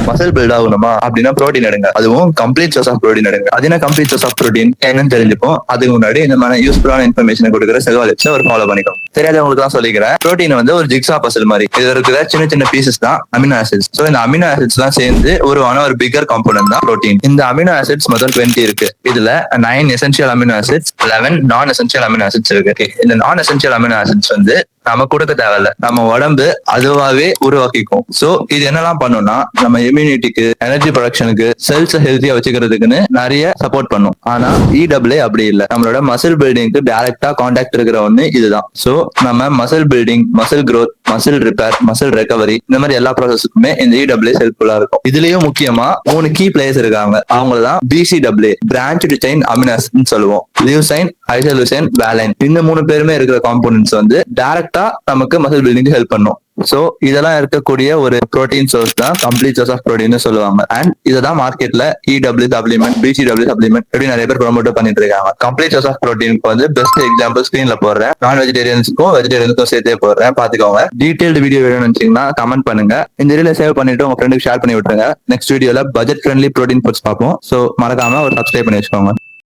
Muscle build ஆகணுமா அப்படின்னா protein எடுங்க, அதுவும் கம்ப்ளீட் சோர்ஸ் ஆஃப் ப்ரோட்டீன் எடுங்க. அது என்ன கம்ப்ளீட் சோர்ஸ் ஆஃப் ப்ரோட்டீன் என்னன்னு தெரிஞ்சுப்போம். அதுக்கு முன்னாடி இந்த மாதிரி யூஸ்ஃபுல்லான இன்ஃபர்மேஷன் கொடுக்குற செல்வாலிப்ஸ் ஒரு ஃபாலோ பண்ணிக்கும். தெரியாதவங்களுக்கு தான் சொல்லிக்கிறேன். ப்ரோட்டீன் வந்து ஒரு ஜிக்ஸா பசில் மாதிரி, இது இருக்கிற சின்ன சின்ன பீசஸ் தான் அமினோ ஆசிட்ஸ். ஸோ இந்த அமினோ ஆசிட்ஸ் தான் சேர்ந்து ஒரு பிகர் காம்போனன்ட் தான் ப்ரோட்டீன். இந்த அமினோ ஆசிட்ஸ் மொத்தம் 20 இருக்கு. இதுல 9 எசென்சியல் அமினோ ஆசிட்ஸ், 11 நான் எசென்சியல் அமினோ ஆசிட்ஸ் இருக்கு. இந்த நான் எசென்சியல் அமினோ ஆசிட்ஸ் வந்து நம்ம கொடுக்க தேவையில்ல, நம்ம உடம்பு அதுவாவே உருவாக்கிக்கும். சோ இது என்னெல்லாம் பண்ணும்னா நம்ம இம்யூனிட்டிக்கு, எனர்ஜி ப்ரொடக்ஷனுக்கு, செல்ஸ் ஹெல்த்தியா வச்சுக்கிறதுக்குன்னு நிறைய சப்போர்ட் பண்ணும். ஆனா EAA அப்படி இல்லை. நம்மளோட மசில் பில்டிங்க்கு டைரக்டா கான்டாக்ட் இருக்கிற ஒண்ணு இதுதான். சோ நம்ம muscle building, muscle growth, muscle repair, muscle recovery, இந்த மாதிரி எல்லா ப்ராசஸுக்குமே இந்த EAA ஹெல்ப்ஃபுல்லா இருக்கும். இதுலயும் முக்கியமா 3 கீ பிளேயர்ஸ் இருக்காங்க. அவங்கதான் BCAA, பிரான்ச்டு செயின் அமினோ ஆசிட்னு சொல்லுவோம். லியூசைன், ஐசோலூசைன், வேலைன், இந்த 3 பேருமே இருக்கிற காம்போனன்ட்ஸ் வந்து டைரக்டா நமக்கு மசில் பில்டிங் ஹெல்ப் பண்ணும். சோ இதெல்லாம் இருக்கக்கூடிய ஒரு புரோட்டீன் சோர்ஸ் தான் கம்ப்ளீட் சோர்ஸ் ஆஃப் ப்ரோட்டீன் சொல்லுவாங்க. அண்ட் இததான் மார்க்கெட்ல EAA சப்ளிமெண்ட், BCAA சப்ளிமெண்ட் எப்படி நிறைய பேர் ப்ரோமோட் பண்ணிட்டு இருக்காங்க. கம்ப்ளீட் சோர்ஸ் ஆஃப் ப்ரோட்டீனுக்கு வந்து பெஸ்ட் எக்ஸாம்பிள் ஸ்கிரீன்ல போடுறேன். நான் வெஜிடேரியன்ஸ்க்கும் வெஜிடேரியனுக்கும் சேர்த்தே போடுறேன், பாத்துக்கோங்க. டீடைல்டு வீடியோ வேணும்னு நினைச்சீங்கன்னா கமெண்ட் பண்ணுங்க. இந்த வீடியோல சேவ் பண்ணிட்டு உங்க ஃப்ரெண்டுக்கு ஷேர் பண்ணி விட்டுருங்க. நெக்ஸ்ட் வீடியோல பட்ஜெட் ஃப்ரெண்ட்லி ப்ரோட்டீன் ஃபுட்ஸ் பார்ப்போம். சோ மறக்காம ஒரு சப்ஸ்கிரைப் பண்ணி வச்சுக்கோங்க.